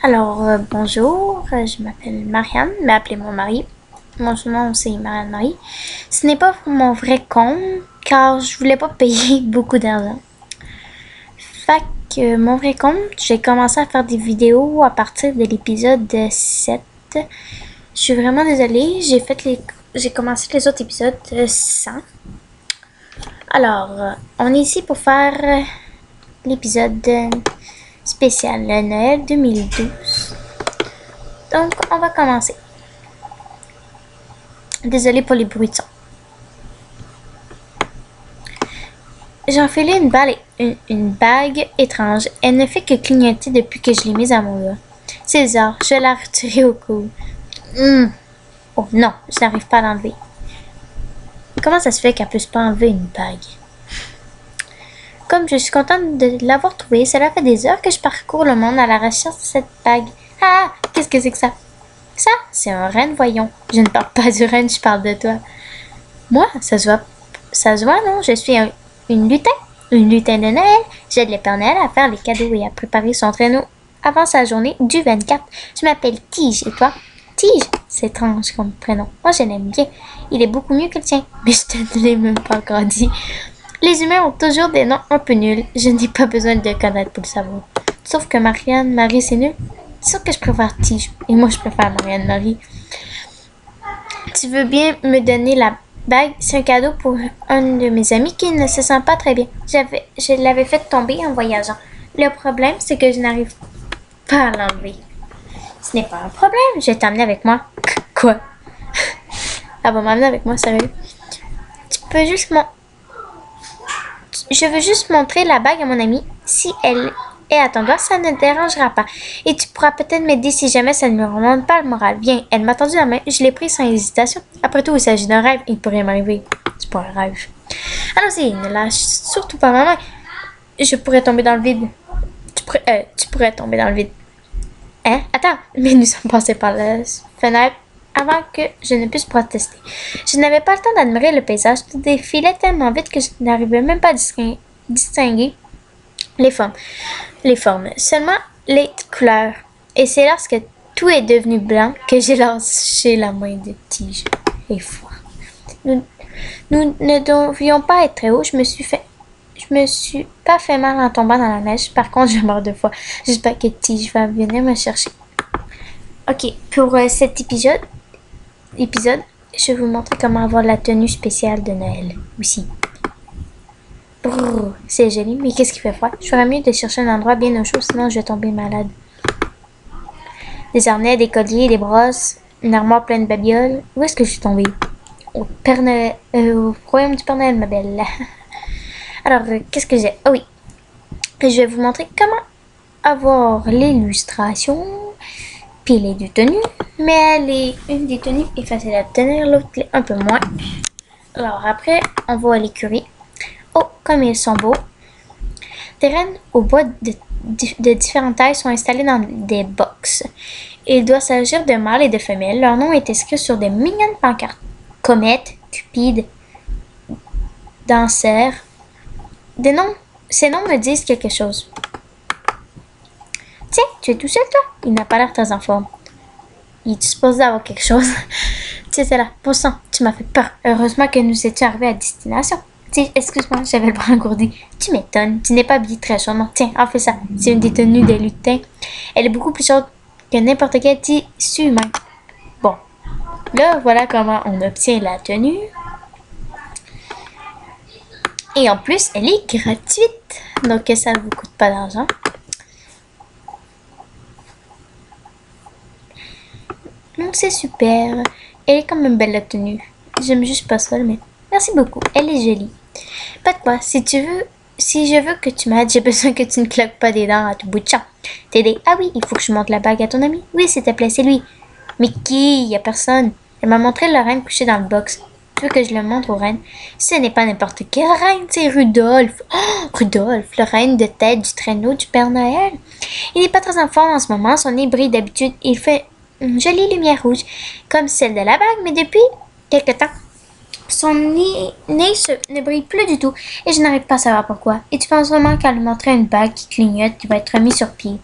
Bonjour, je m'appelle Marianne, mais appelez-moi Marie. Mon nom c'est Marianne Marie. Ce n'est pas mon vrai compte car je voulais pas payer beaucoup d'argent. Fait que mon vrai compte, j'ai commencé à faire des vidéos à partir de l'épisode 7. Je suis vraiment désolée, j'ai commencé les autres épisodes sans. On est ici pour faire l'épisode spécial Noël 2012. Donc, on va commencer. Désolée pour les bruits de son. J'ai enfilé une bague étrange. Elle ne fait que clignoter depuis que je l'ai mise à mon doigt. César, je vais la retirer au cou. Oh non, je n'arrive pas à l'enlever. Comment ça se fait qu'elle ne puisse pas enlever une bague? Comme je suis contente de l'avoir trouvée, cela fait des heures que je parcours le monde à la recherche de cette bague. Ah, qu'est-ce que c'est que ça? Ça, c'est un renne, voyons. Je ne parle pas du renne, je parle de toi. Moi, ça se voit, non? Je suis une lutin de Noël. J'aide le Père Noël à faire les cadeaux et à préparer son traîneau avant sa journée du 24. Je m'appelle Tige, et toi? Tige, c'est étrange comme prénom. Moi, je l'aime bien. Il est beaucoup mieux que le tien. Mais je te l'ai même pas encore dit. Les humains ont toujours des noms un peu nuls. Je n'ai pas besoin de le connaître pour le savoir. Sauf que Marie, c'est nul. C'est sûr que je préfère Tige. Et moi, je préfère Marianne Marie. Tu veux bien me donner la bague? C'est un cadeau pour un de mes amis qui ne se sent pas très bien. Je l'avais fait tomber en voyageant. Le problème, c'est que je n'arrive pas à l'enlever. Ce n'est pas un problème. Je vais t'emmener avec moi. Quoi? Elle va m'emmener avec moi, sérieux? Je veux juste montrer la bague à mon amie. Si elle est à ton doigt, ça ne te dérangera pas. Et tu pourras peut-être m'aider si jamais ça ne me remonte pas le moral. Viens, elle m'a tendu la main. Je l'ai pris sans hésitation. Après tout, il s'agit d'un rêve. Il pourrait m'arriver. C'est pas un rêve. Allons-y, ne lâche surtout pas ma main. Je pourrais tomber dans le vide. Tu pourrais tomber dans le vide. Hein? Attends, mais nous sommes passés par la fenêtre avant que je ne puisse protester. Je n'avais pas le temps d'admirer le paysage. Tout défilait tellement vite que je n'arrivais même pas à distinguer les formes, seulement les couleurs. Et c'est lorsque tout est devenu blanc que j'ai lâché la main de Tige. Et foi. Nous ne devions pas être très haut. Je me suis pas fait mal en tombant dans la neige. Par contre, je meurs 2 fois. J'espère que Tige va venir me chercher. Ok, pour cet épisode, je vais vous montrer comment avoir la tenue spéciale de Noël aussi. Brrr, c'est joli, mais qu'est-ce qui fait froid? Je ferais mieux de chercher un endroit bien au chaud, sinon je vais tomber malade. Des harnais, des colliers, des brosses, une armoire pleine de babioles. Où est-ce que je suis tombée? Au royaume du Père Noël, ma belle. Qu'est-ce que j'ai? Oh oui, je vais vous montrer comment avoir l'illustration. Puis les 2 tenues, mais une des tenues est facile à tenir, l'autre est un peu moins. Alors après, on va à l'écurie. Oh, comme ils sont beaux. Des rennes au bois de différentes tailles sont installés dans des box. Il doit s'agir de mâles et de femelles. Leur nom est inscrit sur de mignonnes pancartes. Comète, Cupide, Danseur. Ces noms me disent quelque chose. Tiens, tu es tout seul, toi? Il n'a pas l'air très en forme. Il est supposé avoir quelque chose. Tiens, c'est là. Bon sang, tu m'as fait peur. Heureusement que nous étions arrivés à destination. Tiens, excuse-moi, j'avais le bras engourdi. Tu m'étonnes. Tu n'es pas habillé très chaudement. Tiens, en fais ça. C'est une des tenues des lutins. Elle est beaucoup plus chaude que n'importe quel tissu humain. Bon. Là, voilà comment on obtient la tenue. Et en plus, elle est gratuite. Donc, ça ne vous coûte pas d'argent. Donc c'est super. Elle est quand même belle la tenue. J'aime juste pas ça, mais merci beaucoup. Elle est jolie. Pas de quoi. Si je veux que tu m'aides, j'ai besoin que tu ne claques pas des dents à tout bout de champ. T'aider. Ah oui, il faut que je montre la bague à ton ami. Oui, s'il te plaît, c'est lui. Mais qui? Y a personne. Elle m'a montré le reine couché dans le box. Tu veux que je le montre au reine? Ce n'est pas n'importe quel reine, c'est Rudolph. Oh, Rudolph, le reine de tête du traîneau du Père Noël. Il n'est pas très en forme en ce moment. Son nez brille d'habitude. Il fait une jolie lumière rouge, comme celle de la bague, mais depuis quelque temps, son nez ne brille plus du tout, et je n'arrive pas à savoir pourquoi. Et tu penses vraiment qu'à lui montrer une bague qui clignote, qui va être remis sur pied?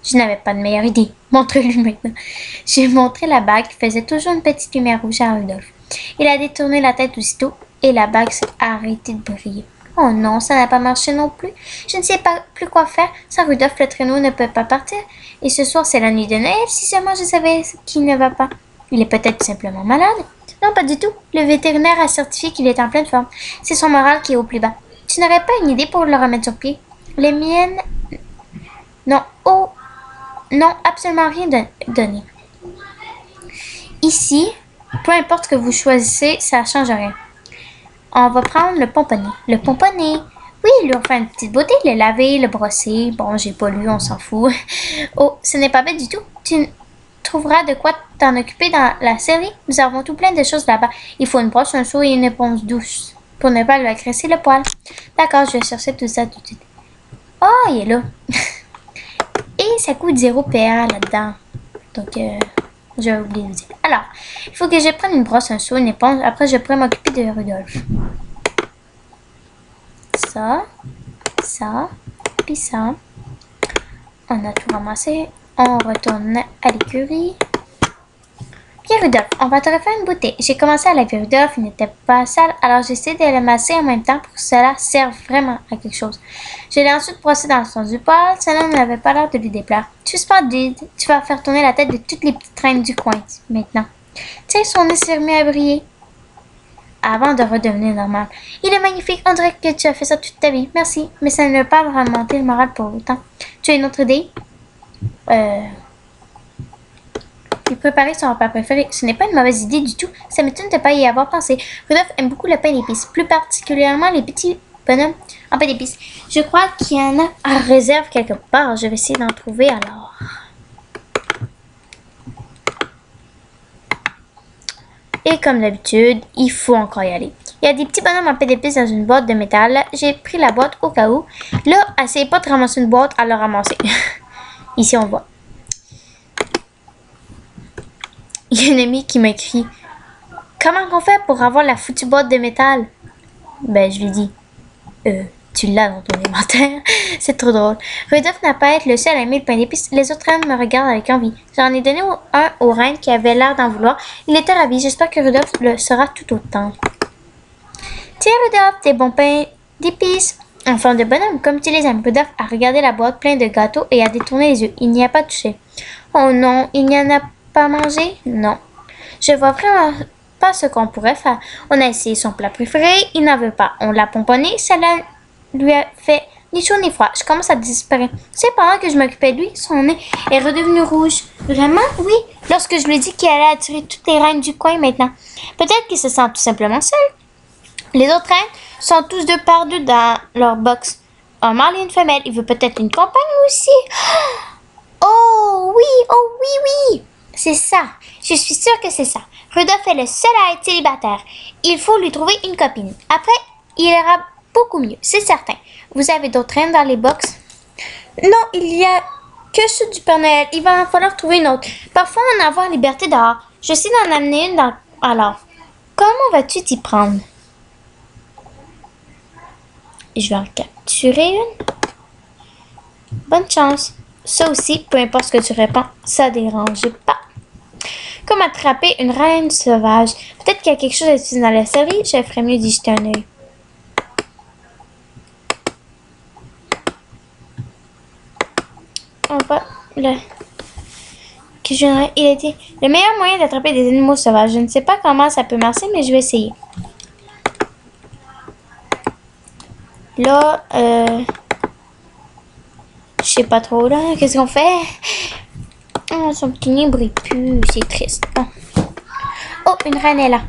Je n'avais pas de meilleure idée. Montre-lui maintenant. J'ai montré la bague qui faisait toujours une petite lumière rouge à Rudolph. Il a détourné la tête aussitôt et la bague s'est arrêtée de briller. Oh non, ça n'a pas marché non plus. Je ne sais pas plus quoi faire. Sans Rudolph, le traîneau ne peut pas partir. Et ce soir, c'est la nuit de Noël. Si seulement je savais ce qui ne va pas. Il est peut-être simplement malade. Non, pas du tout. Le vétérinaire a certifié qu'il est en pleine forme. C'est son moral qui est au plus bas. Tu n'aurais pas une idée pour le remettre sur pied? Les miennes... Non, oh... Non, absolument rien donné. Ici, peu importe ce que vous choisissez, ça ne change rien. On va prendre le pomponnet. Le pomponnet. Oui, lui on fait une petite beauté, le laver, le brosser. Bon, j'ai pas lu, on s'en fout. Oh, ce n'est pas bête du tout. Tu trouveras de quoi t'en occuper dans la série. Nous avons tout plein de choses là-bas. Il faut une brosse, un seau et une éponge douce pour ne pas lui agresser le poil. D'accord, je vais chercher tout ça tout de suite. Oh, il est là. Et ça coûte 0 PA là-dedans. Donc, j'ai oublié de dire. Alors, il faut que je prenne une brosse, un seau, une éponge. Après, je pourrai m'occuper de Rudolph. Ça, puis ça. On a tout ramassé. On retourne à l'écurie. Bien, Rudolph, on va te refaire une bouteille. J'ai commencé à laver Rudolph, il n'était pas sale, alors j'ai essayé de le masser en même temps pour que cela serve vraiment à quelque chose. Je l'ai ensuite brossé dans le sens du poil, cela n'avait pas l'air de lui déplaire. Tu es splendide, tu vas faire tourner la tête de toutes les petites reines du coin, maintenant. Tiens, son nez s'est remis à briller. Avant de redevenir normal. Il est magnifique, on dirait que tu as fait ça toute ta vie. Merci, mais ça ne veut pas remonter le moral pour autant. Tu as une autre idée? Lui préparer son repas préféré, ce n'est pas une mauvaise idée du tout. Ça m'étonne de ne pas y avoir pensé. Rudolph aime beaucoup le pain d'épices, plus particulièrement les petits bonhommes en pain d'épices. Je crois qu'il y en a en réserve quelque part. Je vais essayer d'en trouver alors. Et comme d'habitude, il faut encore y aller. Il y a des petits bonhommes en pain d'épices dans une boîte de métal. J'ai pris la boîte au cas où. Là, essayez pas de ramasser une boîte à la ramasser. Ici, on le voit. Il y a un ami qui m'a écrit « Comment on fait pour avoir la foutue boîte de métal? » Ben, je lui dis « Tu l'as dans ton inventaire. » C'est trop drôle. Rudolph n'a pas été le seul à aimer le pain d'épices. Les autres reines me regardent avec envie. J'en ai donné un aux reines qui avait l'air d'en vouloir. Il était ravi. J'espère que Rudolph le sera tout autant. Tiens, Rudolph, tes bons pains d'épices en forme de bonhomme, comme tu les aimes. Rudolph a regardé la boîte pleine de gâteaux et a détourné les yeux. Il n'y a pas touché. Oh non, il n'y en a pas mangé? Non. Je vois vraiment pas ce qu'on pourrait faire. On a essayé son plat préféré, il n'en veut pas. On l'a pomponné, ça lui a fait ni chaud ni froid. Je commence à désespérer. C'est pendant que je m'occupais de lui, son nez est redevenu rouge. Vraiment? Oui. Lorsque je lui ai dit qu'il allait attirer toutes les reines du coin maintenant. Peut-être qu'il se sent tout simplement seul. Les autres reines sont tous deux par deux dans leur box. Un mâle et une femelle. Il veut peut-être une compagne aussi. Oh oui. C'est ça. Je suis sûre que c'est ça. Rudolph est le seul à être célibataire. Il faut lui trouver une copine. Après, il ira beaucoup mieux, c'est certain. Vous avez d'autres reines dans les box? Non, il y a que ceux du Père Noël. Il va en falloir trouver une autre. Parfois, on a avoir liberté dehors. Je sais d'en amener une dans... Alors, comment vas-tu t'y prendre? Je vais en capturer une. Bonne chance. Ça aussi, peu importe ce que tu réponds, ça dérange pas. Comme attraper une reine sauvage. Peut-être qu'il y a quelque chose à utiliser dans la série. Je ferais mieux d'y jeter un œil. On va le... Il a dit le meilleur moyen d'attraper des animaux sauvages. Je ne sais pas comment ça peut marcher, mais je vais essayer. Là, je sais pas trop là. Qu'est-ce qu'on fait? Oh, son petit nez brille plus. C'est triste. Oh. Oh, une reine est là.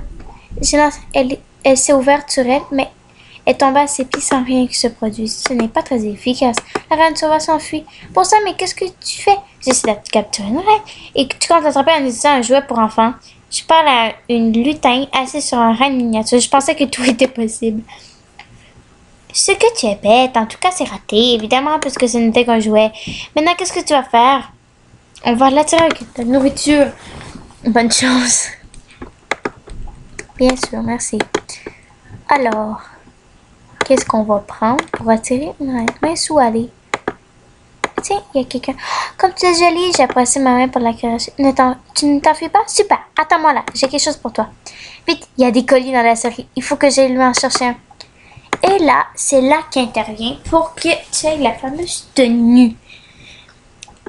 Elle s'est ouverte sur elle, mais est tombée à ses pieds sans rien qui se produise. Ce n'est pas très efficace. La reine sauvage s'enfuit. Pour ça, mais qu'est-ce que tu fais? J'essaie de capturer une reine. Et tu comptes attraper en utilisant un jouet pour enfants. Je parle à une lutin assise sur un reine miniature. Je pensais que tout était possible. Ce que tu es bête. En tout cas, c'est raté. Évidemment, puisque ce n'était qu'un jouet. Maintenant, qu'est-ce que tu vas faire? On va l'attirer avec de la nourriture. Bonne chance. Bien sûr, merci. Alors, qu'est-ce qu'on va prendre pour attirer une reine? Mince où aller? Tiens, il y a quelqu'un. Comme tu es jolie, j'ai pressé ma main pour la caresser. Tu ne t'enfuis pas? Super. Attends-moi là. J'ai quelque chose pour toi. Vite, il y a des colis dans la série. Il faut que j'aille lui en chercher un. Et là, c'est là qu'intervient pour que tu aies la fameuse tenue.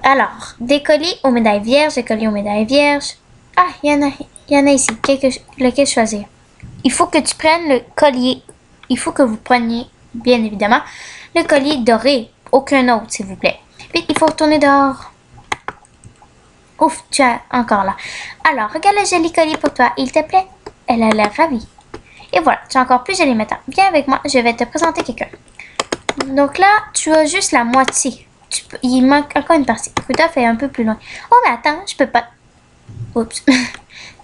Alors, des colis aux médailles vierges, des colis aux médailles vierges. Ah, il y en a ici. Lequel choisir? Il faut que tu prennes le collier. Il faut que vous preniez, bien évidemment, le collier doré. Aucun autre, s'il vous plaît. Vite, il faut retourner dehors. Ouf, tu es encore là. Alors, regarde le joli collier pour toi. Il te plaît? Elle a l'air ravie. Et voilà, tu es encore plus jolie maintenant. Viens avec moi, je vais te présenter quelqu'un. Donc là, tu as juste la moitié. Il manque encore une partie. Rudolph est un peu plus loin. Oh, mais attends, je peux pas. Oups.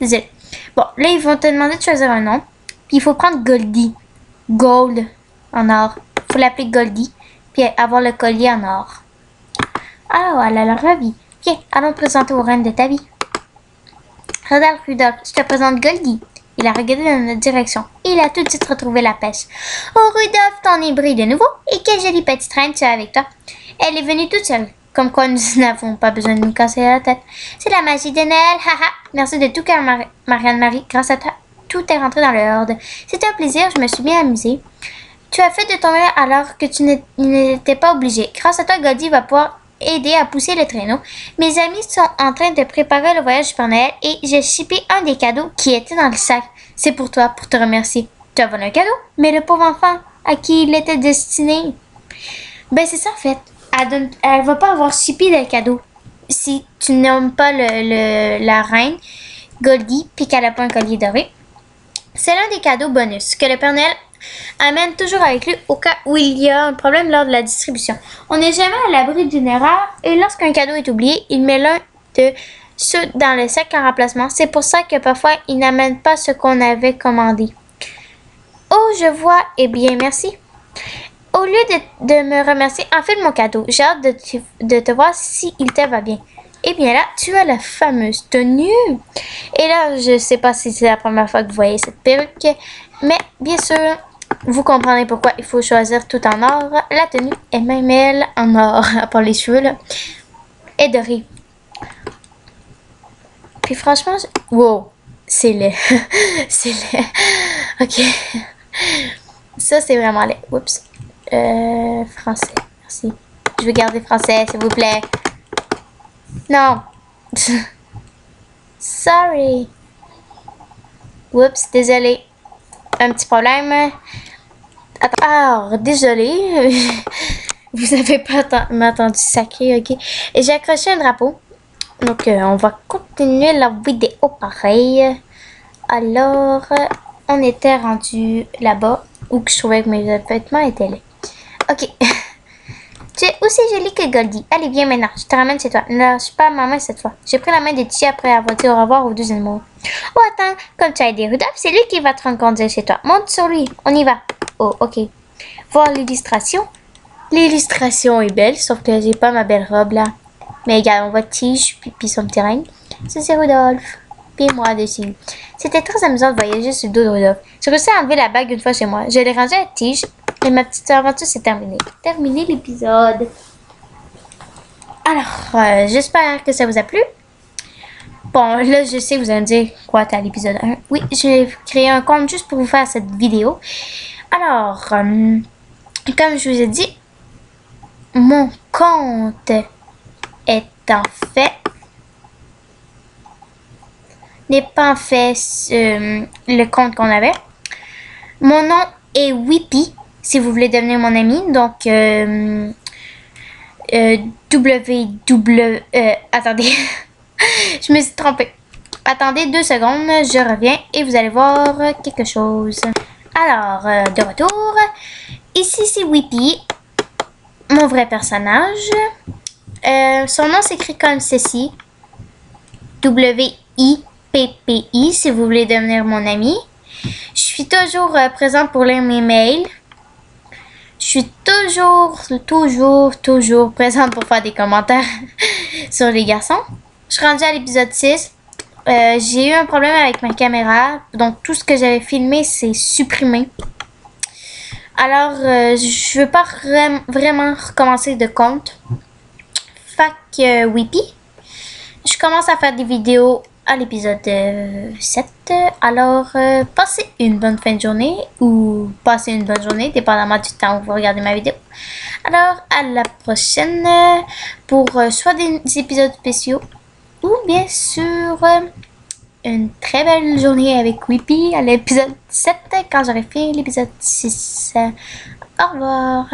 Désolé. Bon, là, ils vont te demander de choisir un nom. Puis il faut prendre Goldie. Gold en or. Il faut l'appeler Goldie. Puis avoir le collier en or. Ah, elle a l'air ravie. Viens, allons te présenter aux reines de ta vie. Regarde, Rudolph, je te présente Goldie. Il a regardé dans notre direction et il a tout de suite retrouvé la pêche. Oh, Rudolph, ton nez brille de nouveau. Et quelle jolie petite reine tu as avec toi. Elle est venue toute seule. Comme quoi, nous n'avons pas besoin de nous casser la tête. C'est la magie de Noël, haha. Merci de tout cœur, Marianne-Marie. Grâce à toi, tout est rentré dans l'ordre. C'était un plaisir, je me suis bien amusée. Tu as fait de ton mieux alors que tu n'étais pas obligé. Grâce à toi, Goldie va pouvoir aider à pousser le traîneau. Mes amis sont en train de préparer le voyage du Père Noël et j'ai chippé un des cadeaux qui était dans le sac. C'est pour toi, pour te remercier. Tu as volé un cadeau, mais le pauvre enfant à qui il était destiné. Ben c'est ça en fait. Elle va pas avoir chippé le cadeau. Si tu nommes pas la reine Goldie puis qu'elle a pas un collier doré. C'est l'un des cadeaux bonus que le Père Noël amène toujours avec lui au cas où il y a un problème lors de la distribution. On n'est jamais à l'abri d'une erreur et lorsqu'un cadeau est oublié, il met l'un de ceux dans le sac en remplacement. C'est pour ça que parfois, il n'amène pas ce qu'on avait commandé. Oh, je vois. Eh bien, merci. Au lieu de me remercier, enfile mon cadeau. J'ai hâte de te voir si il te va bien. Eh bien là, tu as la fameuse tenue. Et là, je sais pas si c'est la première fois que vous voyez cette perruque, mais bien sûr, vous comprenez pourquoi il faut choisir tout en or. La tenue est même elle en or, à part les cheveux là, est dorée. Puis franchement, wow, c'est laid. C'est laid. Ok. Ça, c'est vraiment laid. Oups. Français, merci. Je veux garder français, s'il vous plaît. Non. Sorry. Oups, désolé. Un petit problème. Attends. Alors, désolé. Vous n'avez pas m'entendu sacré, ok? Et j'ai accroché un drapeau. Donc, on va continuer la vidéo pareil. Alors, on était rendu là-bas où je trouvais que mes vêtements étaient là. Ok. Tu es aussi jolie que Goldie. Allez, viens maintenant. Je te ramène chez toi. Ne lâche pas ma main cette fois. J'ai pris la main de Tia après avoir dit au revoir aux deux animaux. Oh, attends. Comme tu as aidé Rudolph, c'est lui qui va te reconduire chez toi. Monte sur lui. On y va. Oh, ok. Voir l'illustration. L'illustration est belle, sauf que j'ai pas ma belle robe là. Mais regarde, on voit Tige puis son petit règne. Ça, c'est Rudolph. Puis moi dessus. C'était très amusant de voyager sur le dos de Rudolph. J'ai réussi à enlever la bague une fois chez moi. Je l'ai rangée à Tige. Et ma petite aventure s'est terminée. Terminé l'épisode. Alors, j'espère que ça vous a plu. Bon, là, je sais, vous allez me dire quoi, t'as l'épisode 1. Oui, j'ai créé un compte juste pour vous faire cette vidéo. Alors, comme je vous ai dit, mon compte est en fait... n'est pas en fait le compte qu'on avait. Mon nom est Whippy. Si vous voulez devenir mon ami, donc attendez, je me suis trompée. Attendez 2 secondes, je reviens et vous allez voir quelque chose. Alors, de retour, ici c'est Whippy, mon vrai personnage. Son nom s'écrit comme ceci, W-I-P-P-I, si vous voulez devenir mon ami. Je suis toujours présente pour lire mes mails. Je suis toujours présente pour faire des commentaires sur les garçons. Je suis rendue à l'épisode 6. J'ai eu un problème avec ma caméra. Donc, tout ce que j'avais filmé, c'est supprimé. Alors, je veux pas vraiment recommencer de compte. Fac Whippy. Je commence à faire des vidéos à l'épisode 7. Alors, passez une bonne fin de journée ou passez une bonne journée, dépendamment du temps où vous regardez ma vidéo. Alors, à la prochaine pour soit des épisodes spéciaux ou bien sûr une très belle journée avec Whippy à l'épisode 7 quand j'aurai fini l'épisode 6. Au revoir.